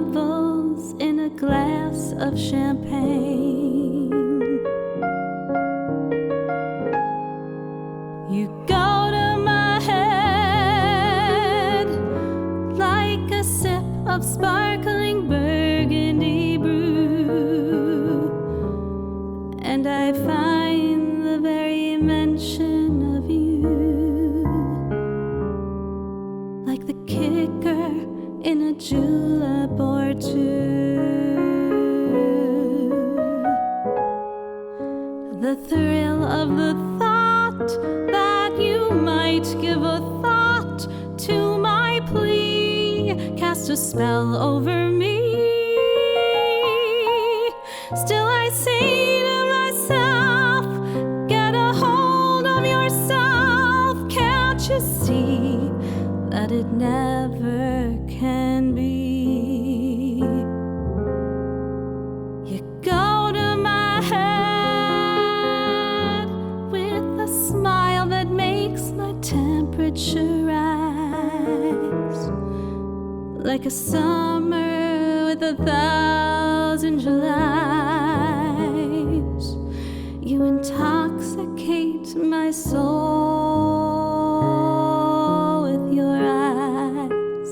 novels in a glass of champagne. You go to my head like a sip of sparkling burgundy brew, and I find the very mention of you like the kicker in a julep or two. The thrill of the thought that you might give a thought to my plea cast a spell over me. Still I say to myself, get a hold of yourself. Can't you see that it never can be? You go to my head with a smile that makes my temperature rise, like a summer with 1,000 Julys. You intoxicate my soul with your eyes.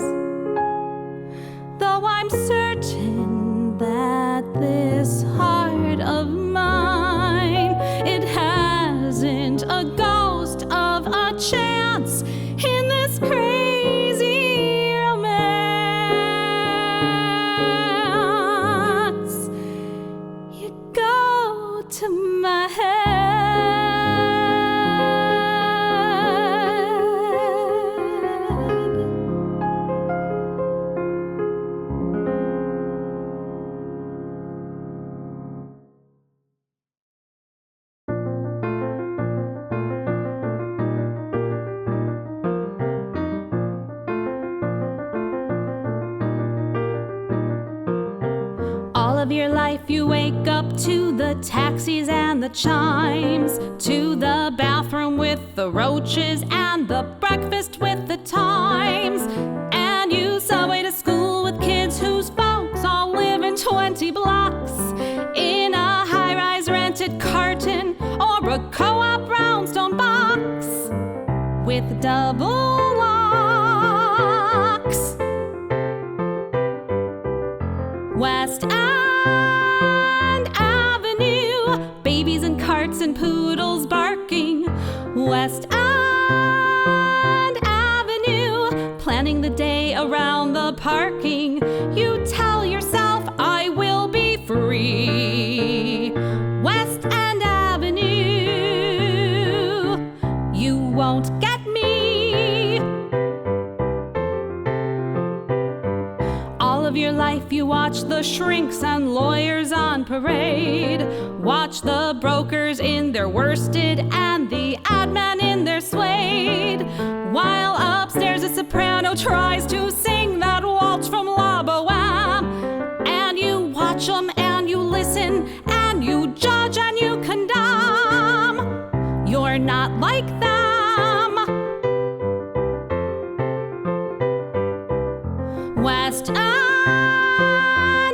Though I'm certain that this heart of mine, it hasn't a ghost of a chance in this crazy romance. You go to my head. All of your life you wake up to the taxis and the chimes, to the bathroom with the roaches and the breakfast with the Times, and you subway to school with kids whose folks all live in 20 blocks, in a high-rise rented carton or a co-op brownstone box with double locks. West End Avenue, babies in carts and poodles barking. West End Avenue, planning the day around the parking. You tell yourself, I will be free. West End Avenue, you won't get me. All of your life you watch the shrinks and lawyers on parade, watch the brokers in their worsted and the ad men in their suede, while upstairs a soprano tries to sing that waltz from La Boheme, and you watch them and you listen and you judge and you condemn. You're not like them. West End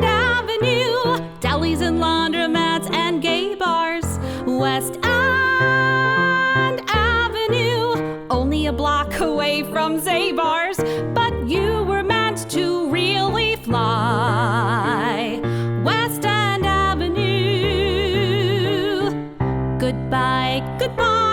Avenue, delis and laundromats and gay bars. West End Avenue, only a block away from Zabar's, but you were meant to really fly. West End Avenue, goodbye, goodbye.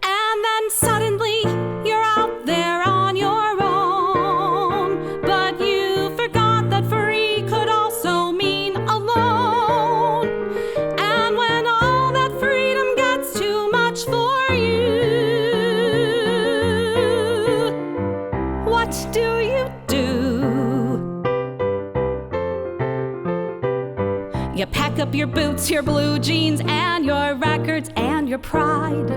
And then suddenly you're out there on your own, but you forgot that free could also mean alone. And when all that freedom gets too much for you, what do you do? You pack up your boots, your blue jeans, and your records and your pride,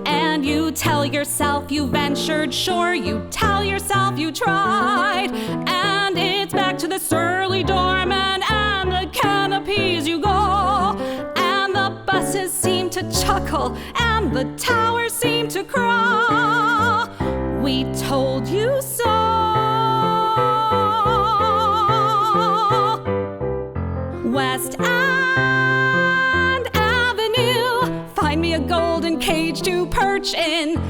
and you tell yourself you ventured, sure, you tell yourself you tried, and it's back to the surly doorman and the canopies you go, and the buses seem to chuckle and the towers seem to cry. We told you so. West End Avenue, find me a golden cage to perch in.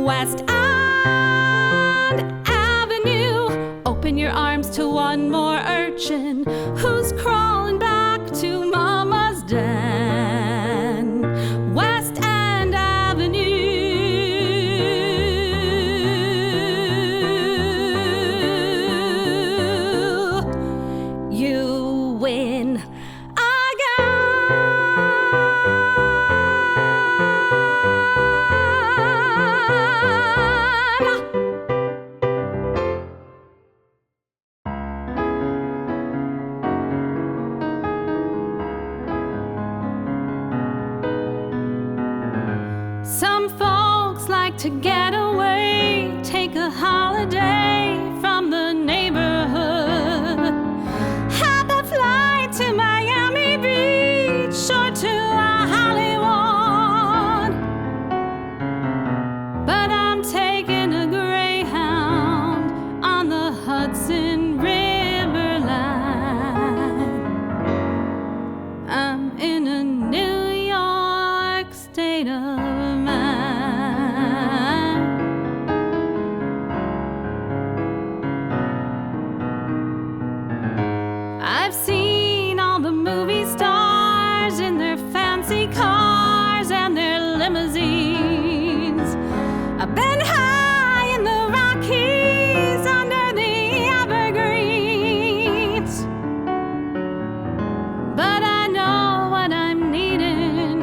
West End Avenue, open your arms to one more urchin who's crawling back to Mama's den. West End Avenue. You win Some folks like to get away, take a holiday from the neighborhood. Have a flight to Miami Beach or to Hollywood. But I'm taking a Greyhound on the Hudson River line. I'm in a New York state of I've seen all the movie stars in their fancy cars and their limousines. I've been high in the Rockies under the evergreens. But I know what I'm needing,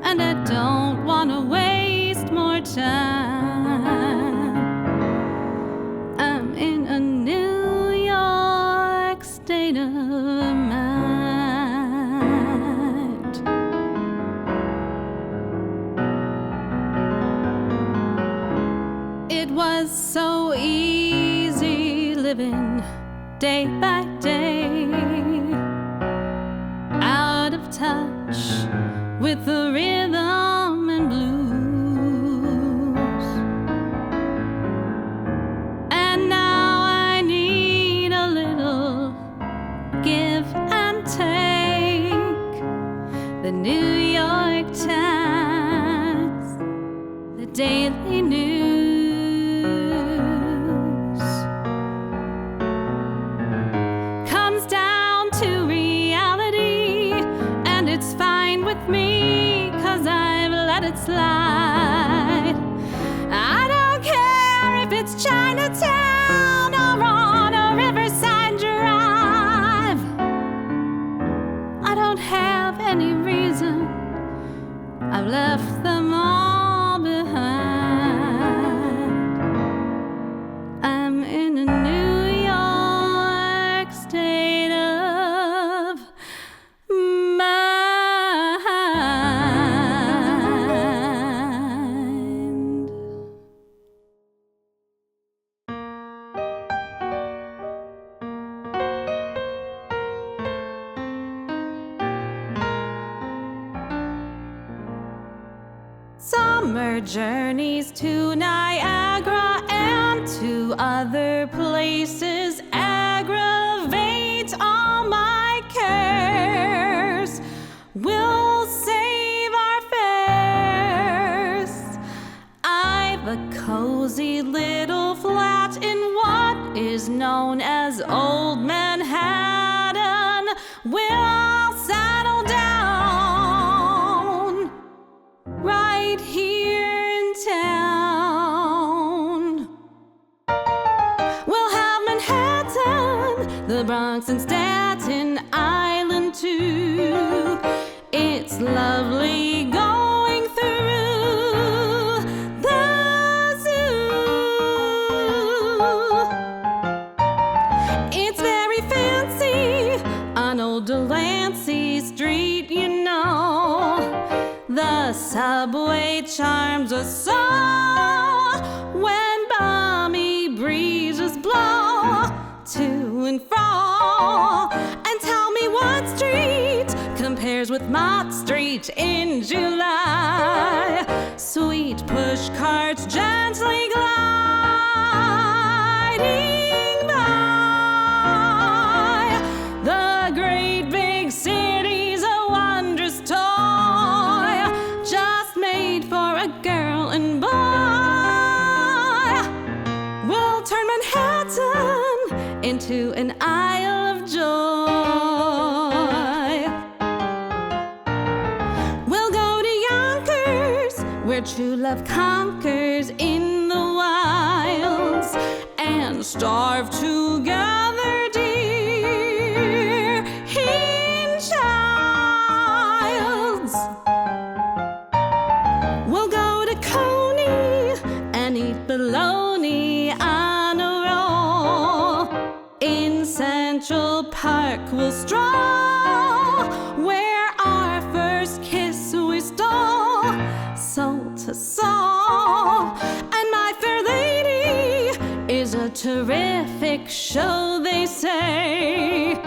and I don't want to waste more time. I'm in a New York state of mind. It was so easy living day by day, out of touch with the rhythm and blues. And now I need a little give and take. The New York Times, the Daily News. Comes down to reality, and it's fine with me, 'cause I've let it slide. I don't care if it's Chinatown or on a Riverside Drive. I don't have any reason, I've left them all behind. I'm in a New York state of mind. Summer journeys to Niagara and to other places aggravate all my cares. We'll save our fares. I've a cozy little flat in what is known as Old Manhattan. We'll settle down right here in town. We'll have Manhattan, the Bronx and Staten Island too. It's lovely going through the zoo. It's very fancy on old Delancey Street, you know. The subway charms us so when balmy breezes blow to and fro. And tell me what street compares with Mott Street in July. Sweet push carts gently glide into an isle of joy. We'll go to Yonkers, where true love conquers in the wilds, and starve together, dear, in childs. We'll go to Coney and eat bologna on a roll. In Central Park we'll stroll, where our first kiss we stole, soul to soul. And my fair lady is a terrific show, they say.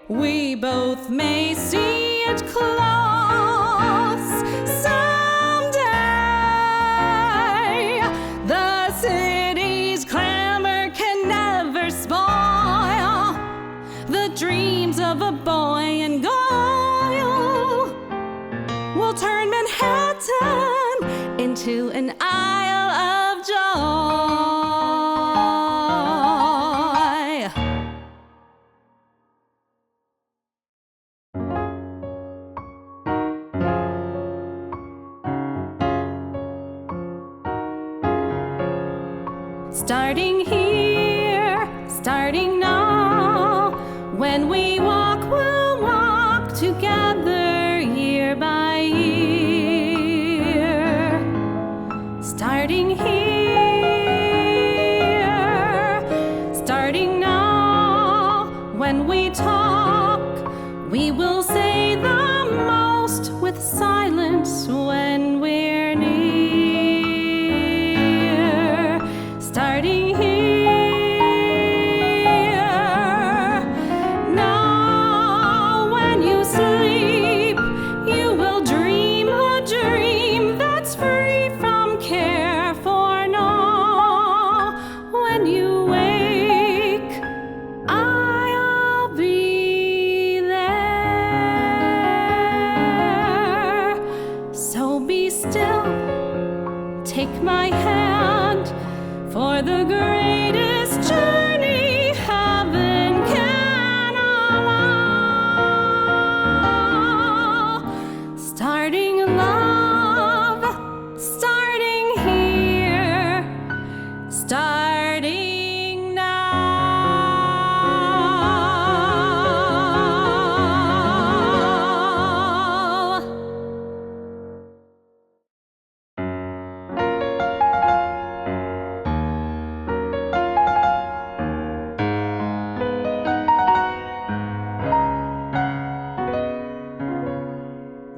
We both may see it close someday. The city's clamor can never spoil the dreams of a boy in Goyle. We'll turn Manhattan into an isle of joy. Starting here, starting now, when we walk, we'll walk together year by year. Starting here, starting now, when we talk, we will say the most with silence when we're near. Starting here, now when you sleep, you will dream a dream that's free from care. For now, when you wake, I'll be there. So be still, take my hand, for the greatest journey heaven can allow. Starting love, starting here, starting now.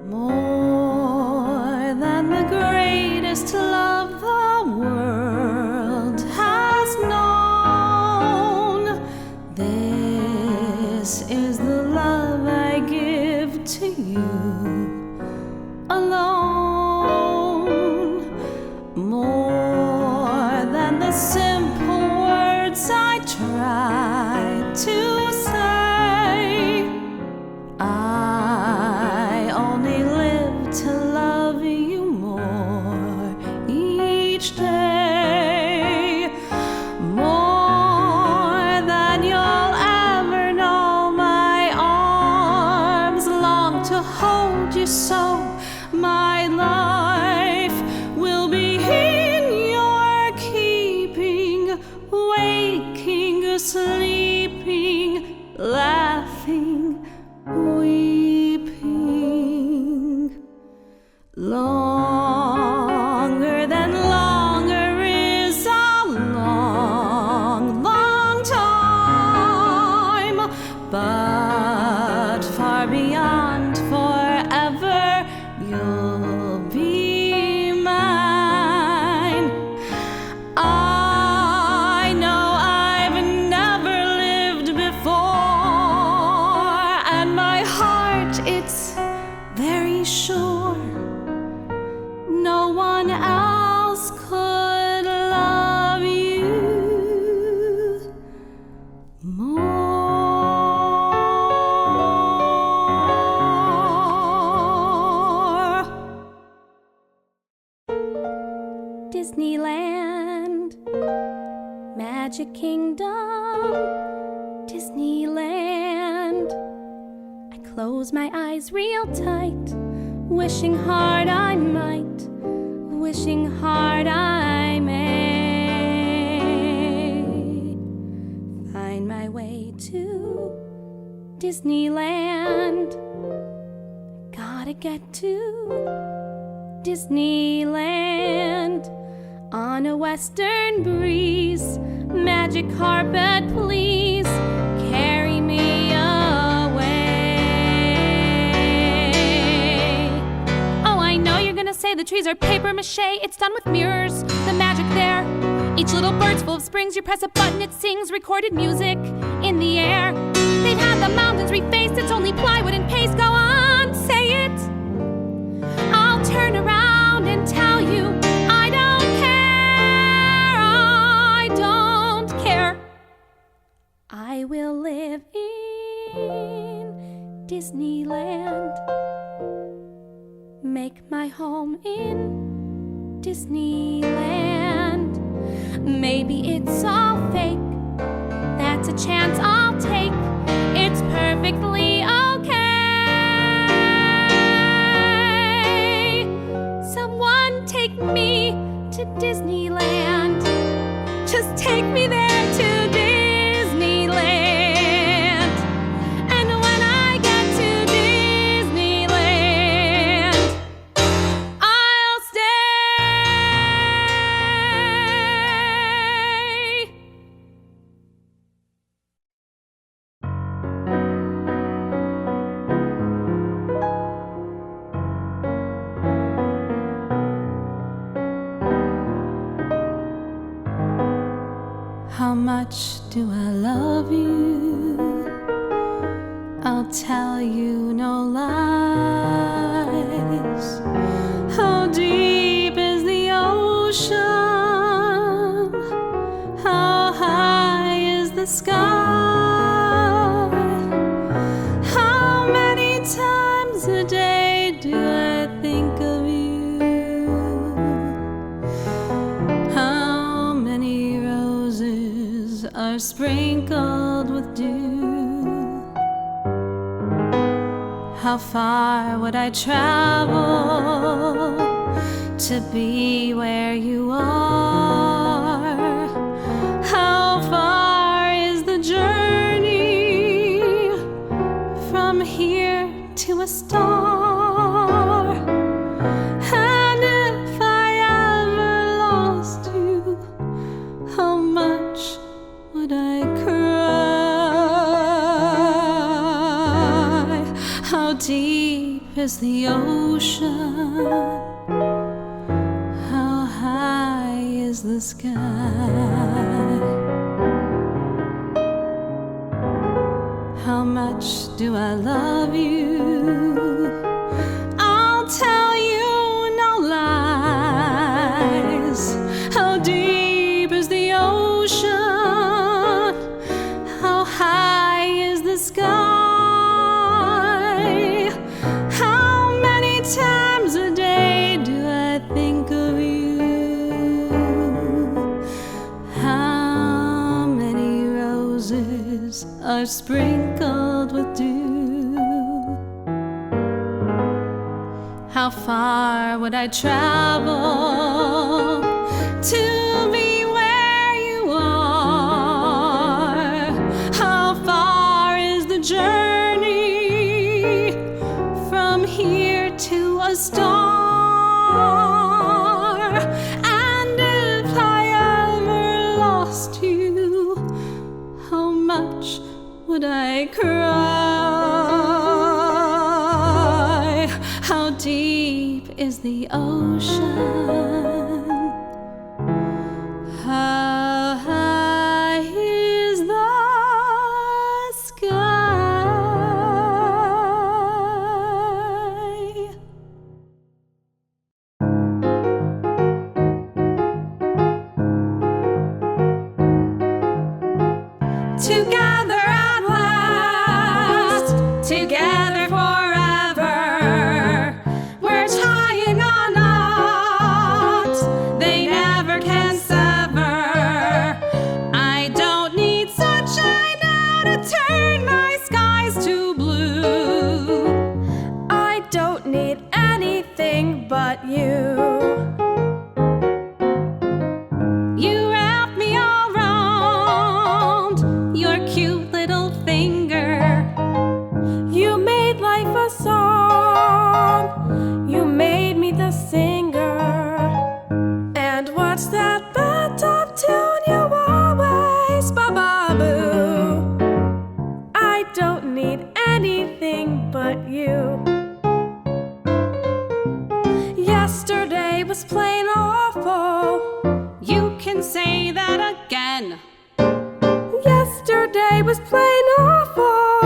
More than the greatest love the world has known, this is the love I give to you alone. More than the simple words I try to say, I only live to love you more each day. More than you'll ever know, my arms long to hold you so. My life will be in your keeping, waking, sleeping, laughing, weeping. Longer than longer is a long, long time, but far beyond forever you'll be mine. I know I've never lived before, and my heart, it's very sure no one else could love you more. Disneyland, Magic Kingdom, Disneyland. I close my eyes real tight, wishing hard I might, wishing hard I may find my way to Disneyland. Gotta get to Disneyland on a western breeze. Magic carpet, please carry me away. Oh, I know you're gonna say the trees are paper mache. It's done with mirrors, the magic there. Each little bird's full of springs. You press a button, it sings recorded music in the air. They've had the mountains refaced. It's only plywood and paste. Go on, say it. I'll turn around and tell you I don't care. I don't care. I will live in Disneyland. Make my home in Disneyland. Maybe it's all fake. That's a chance I'll take. It's perfectly okay. Someone take me to Disneyland. Just take me there to Disneyland. And when I get to Disneyland, I'll stay. How much do I love you? I'll tell you no lies. How deep is the ocean? How high is the sky? How many times a day do I think of you? How many roses are sprinkled with dew? How far would I travel to be where you are? How far is the journey from here to a star? And if I ever lost you, how much would I cry? How deep is the ocean? How high is the sky? How much do I love you? I'll tell you no lies. How deep is the ocean? How high is the sky? How many times a day do I think of you? How many roses are sprinkled with dew? How far would I travel to be where you are? How far is the journey from here to a star? And if I ever lost you, how much would I cry? How deep is the ocean? How high is the sky? Together at last, together forever. We're tying a knot they never can sever. I don't need sunshine now to then. Yesterday was plain awful,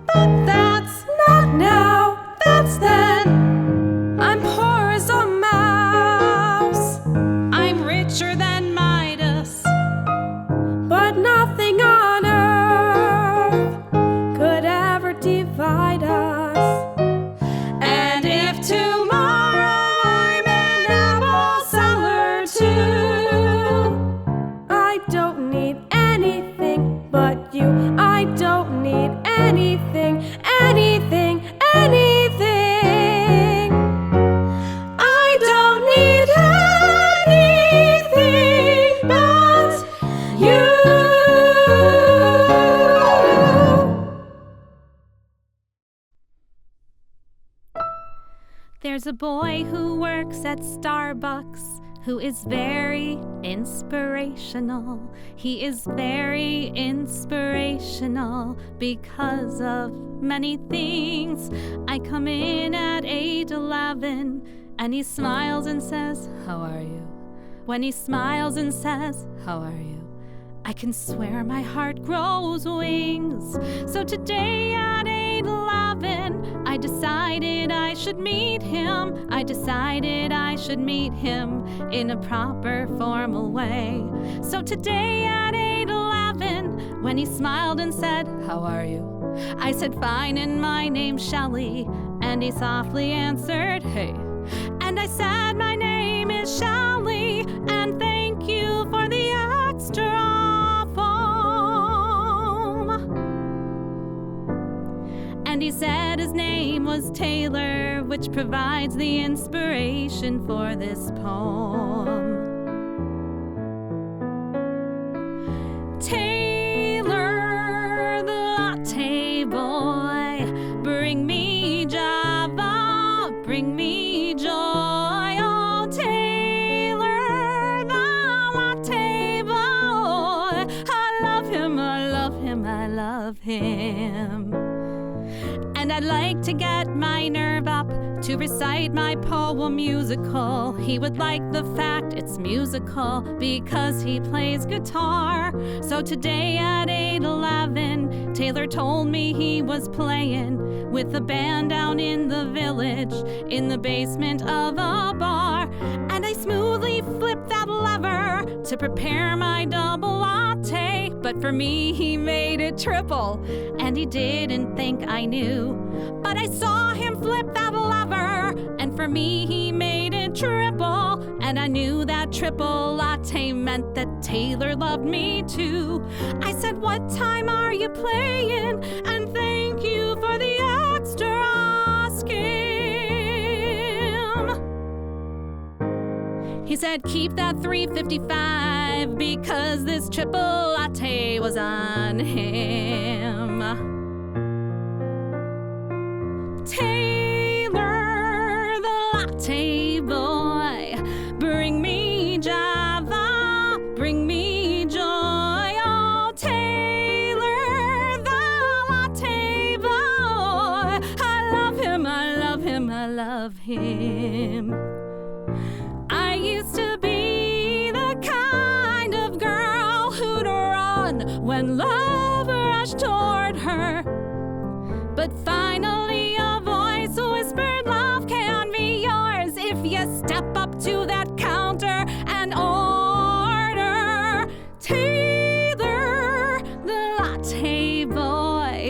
but that's not now, that's then. I'm poor as a mouse, I'm richer than Midas, but nothing on earth could ever divide us. and if tomorrow I'm an apple seller too, I don't need anything but you. I don't need anything, anything, anything. I don't need anything but you. there's a boy who works at Starbucks who is very inspirational. He is very inspirational because of many things. I come in at 8:11 and he smiles and says, "How are you?" When he smiles and says, "How are you?" I can swear my heart grows wings. So today at 8:11, I decided I should meet him. I decided I should meet him in a proper, formal way. So today at 8:11, when he smiled and said, "How are you?" I said, "Fine, and my name's Shelley." And he softly answered, "Hey." And I said, "My name is Shelley, and thank you for the extra foam." And he said his name was Taylor, which provides the inspiration for this poem. Taylor, the latte boy, bring me Java, bring me joy. Oh, Taylor, the latte boy, I love him, I love him, I love him. And I'd like to get my nerve up to recite my poem musical. He would like the fact it's musical because he plays guitar. So today at 8:11, Taylor told me he was playing with a band down in the village in the basement of a bar. And I smoothly flipped that lever to prepare my double latte. But for me, he made it triple, and he didn't think I knew. But I saw him flip that lever, and for me, he made it triple. And I knew that triple latte meant that Taylor loved me too. I said, "What time are you playing? And thank you for the extra skim." He said, "Keep that 355 because this triple latte was on him." Taylor, the latte boy, bring me Java, bring me joy. Oh, Taylor, the latte boy, I love him, I love him, I love him. I used to be the kind of girl who'd run when love rushed toward her. But finally a voice whispered, "Love can be yours if you step up to that counter and order." Taylor, the latte boy,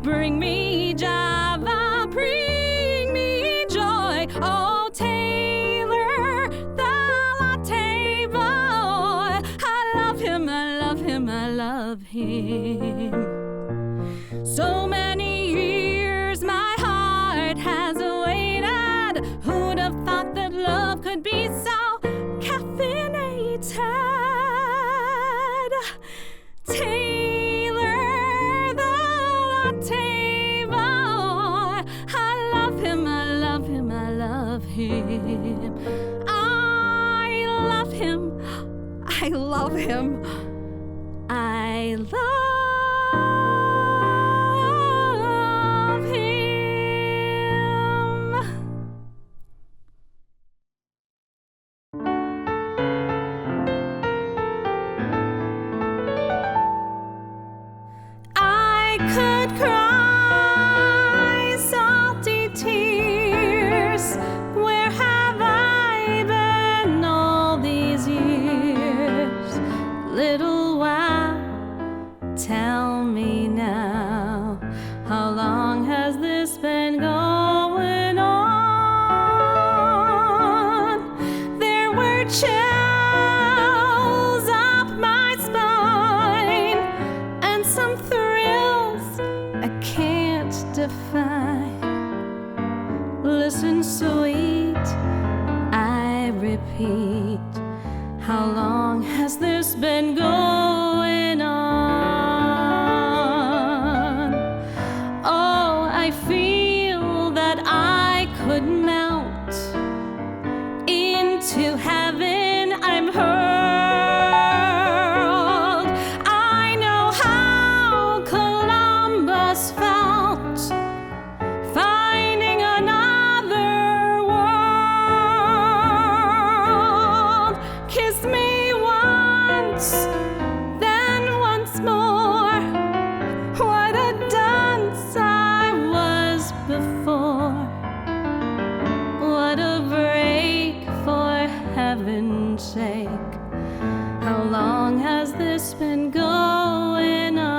bring me Java, bring me joy. Oh, Taylor, the latte boy, I love him, I love him, I love him. So many years my heart has waited. Who'd have thought that love could be so caffeinated? Taylor, the latte boy, I love him, I love him, I love him. I love him, I love him, I love him. little while. Tell me now, how long has this been going on? There were chills up my spine and some thrills I can't define. Listen, sweet, I repeat, how long has this been going on? Oh, I feel that I could melt into heaven. I'm hurled. I know how Columbus felt, finding another world. Kiss me once, then once more. What a dunce I was before. What a break, for heaven's sake. How long has this been going on?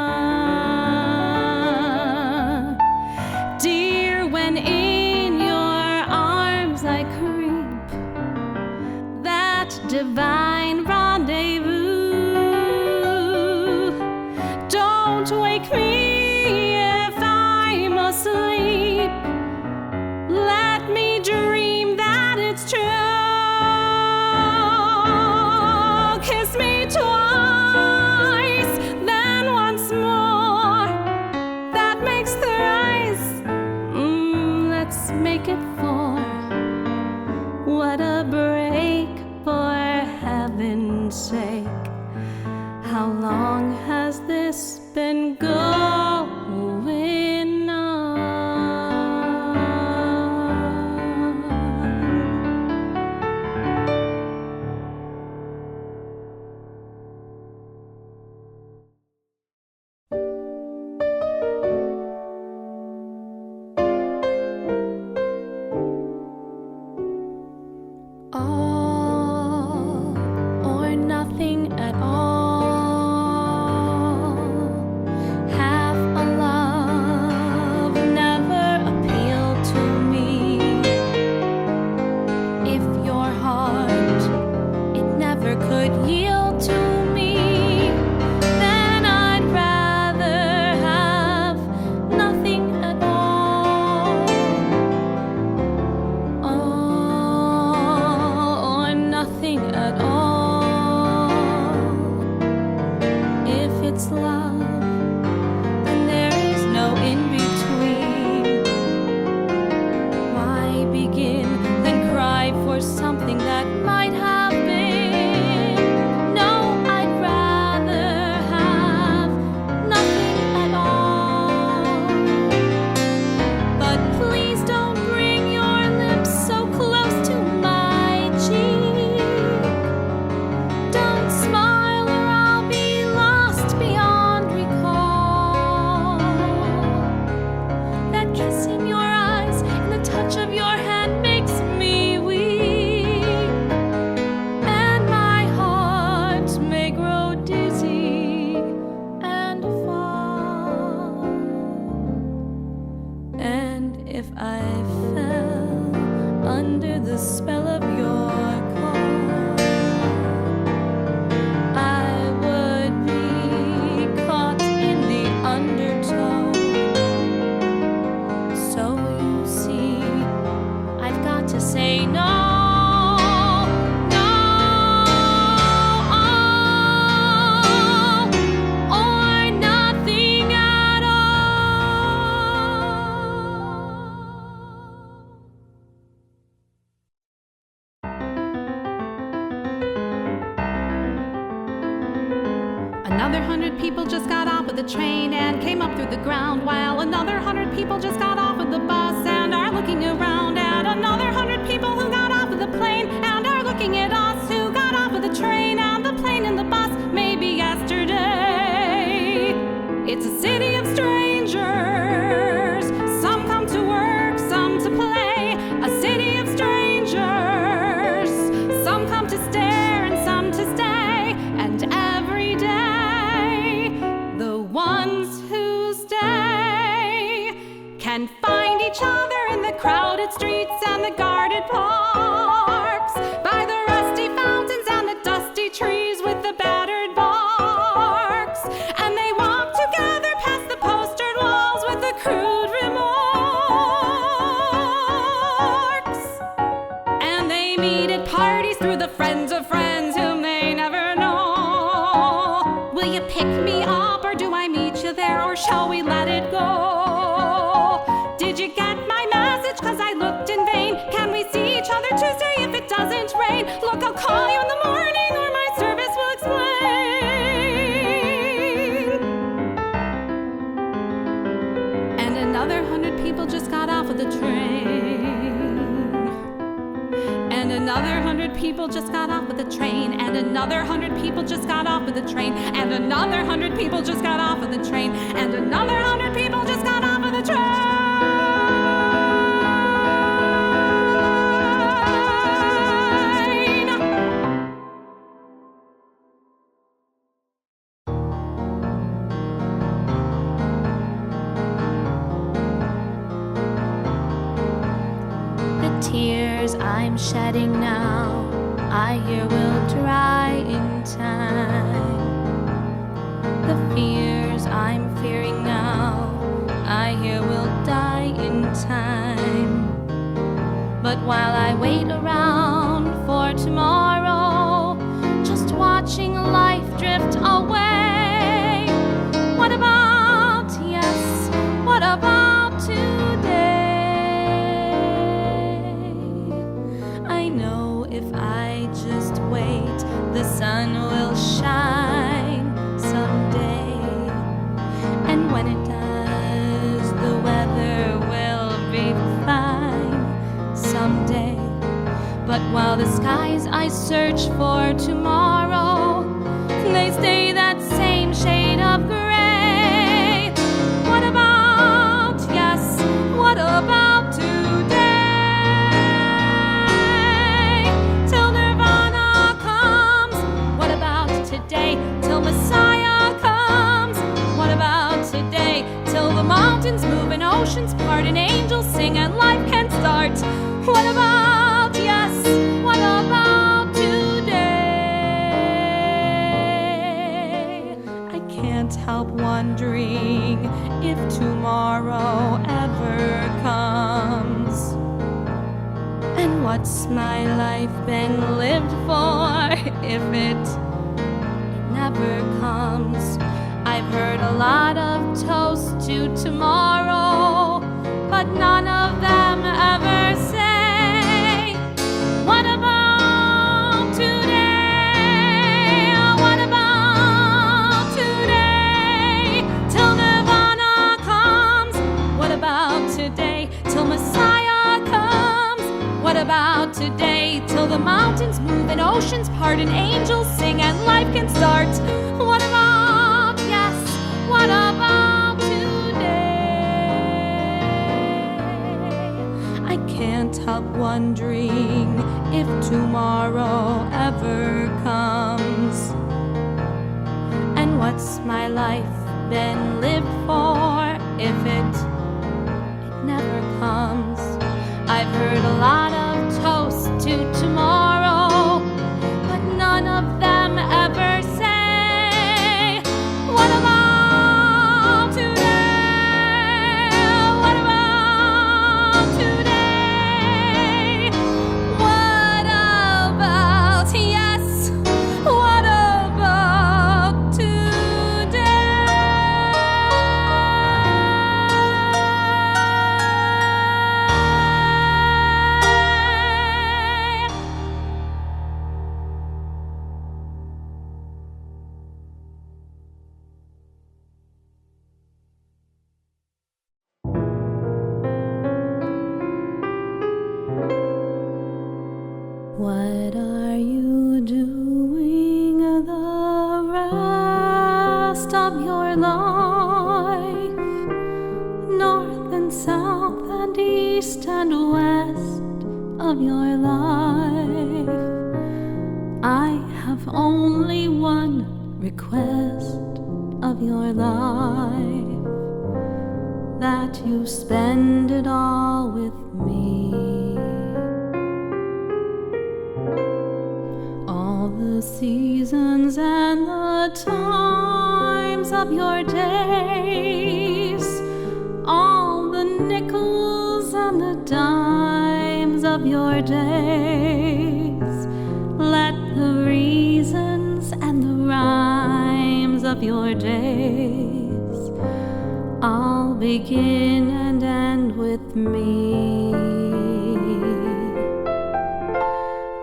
Dear, when in your arms I creep, that divine rendezvous, don't wake me if I'm asleep. Let me dream that it's true. Kiss me twice, then once more. That makes thrice. Let's make it four. What a break, for heaven's sake. How long has this been going on? All or nothing at all. Half a love never appealed to me. If your heart, it never could yield to me, then I'd rather have nothing at all. All or nothing at all. If it's love, then there is no in between. Why begin, then cry for something that might have been? No, I'd rather have nothing at all. But please don't bring your lips so close to my cheek. Don't smile or I'll be lost beyond recall. That kiss in your eyes and the touch of your hand makes me weak, and my heart may grow dizzy and fall. And if I fell under the spell of your call, I would be caught in the undertow. So you see, I've got to say no, no, or nothing at all. Another 100 people just got off of the train and came up through the ground, while another 100 people just got off of the bus and are looking around at another 100 people who got off of the plane and are looking at us who got off of the train and the plane and the bus maybe yesterday. It's a city of strangers. Some come to work, some to play. A city of strangers. Some come to stare and some to stay. And every day can find each other in the crowded streets and the guarded parks, by the rusty fountains and the dusty trees with the battered barks. And they walk together past the postered walls with the crude remarks. And they meet at parties through the friends of friends whom they never know. Will you pick me up, or do I meet you there, or shall we let it go? Did you get my message? 'Cause I looked in vain. Can we see each other Tuesday if it doesn't rain? Look, I'll call you in the morning, or my service will explain. And another 100 people just got off of the train. And another 100 people just got off of the train. And another 100 people just got off of the train. And another 100 people just got off of the train. And another 100 people just got off of the train. The tears I'm shedding now, I hear will dry in time. The fears I'm fearing now, I hear will die in time. But while I wait around for tomorrow, just watching life drift away, what about, yes, what about today? I know if I just wait, the sun will shine someday. And when it does, the weather will be fine someday. But while the skies I search for tomorrow, they stay that same shade of gray. What about, yes, what about today? Till Nirvana comes, what about today? Till Messiah comes, what about today? Till the mountains move and oceans part and angels sing and life can start. What about, yes, what about today? I can't help wondering if tomorrow ever comes. And what's my life been lived for if it never comes? I've heard a lot of toasts to tomorrow, but none of them ever say, what about today? What about today? Till Nirvana comes, what about today? Till Messiah comes, what about today? Till the mountains move and oceans part and angels sing and life can start. What about, yes, what about today? I can't help wondering if tomorrow ever comes. And what's my life been lived for if it never comes? I've heard a lot of toasts to tomorrow, but none of them ever say, what about today? What about today? What about, yes, what about today? What are you doing the rest of your life? North and south and east and west of your life. I have only one request of your life. that you spend it all with me. All the seasons and the times of your days, all the nickels and the dimes of your days, let the reasons and the rhymes of your days all begin and end with me.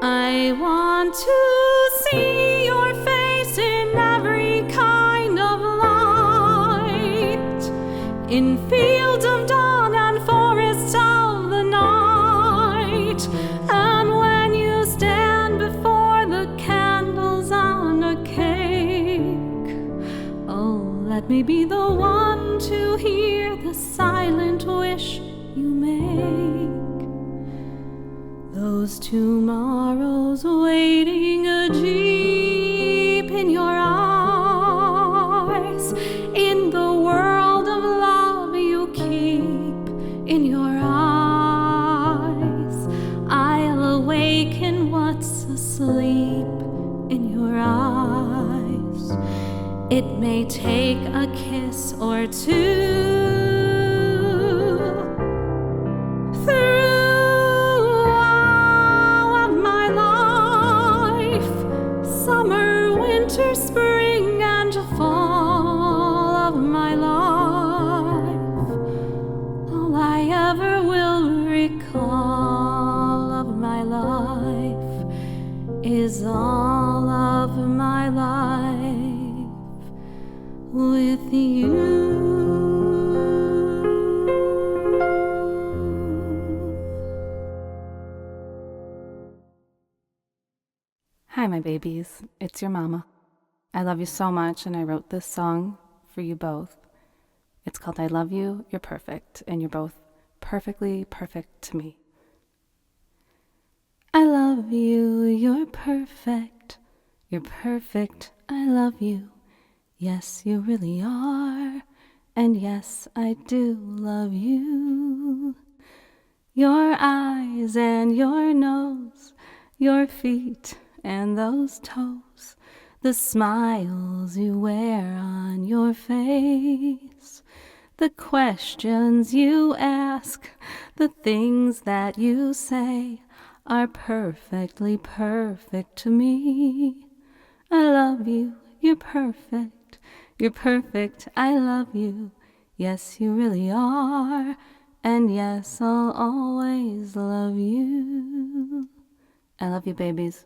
I want to see your face in every kind of light, in fields of dawn and forests of the night, and when you stand before the candles on a cake, oh, let me be the one to hear the silent wish you make. Those tomorrows waiting deep in your eyes, in the world of love you keep in your eyes, I'll awaken what's asleep in your eyes. It may take a kiss or two. Spring and fall of my life, all I ever will recall of my life is all of my life with you. Hi, my babies. It's your mama. I love you so much, and I wrote this song for you both. It's called I Love You, You're Perfect, and you're both perfectly perfect to me. I love you, you're perfect. You're perfect, I love you. Yes, you really are. And yes, I do love you. Your eyes and your nose, your feet and those toes, the smiles you wear on your face, the questions you ask, the things that you say are perfectly perfect to me. I love you, you're perfect, I love you. Yes, you really are, and yes, I'll always love you. I love you, babies.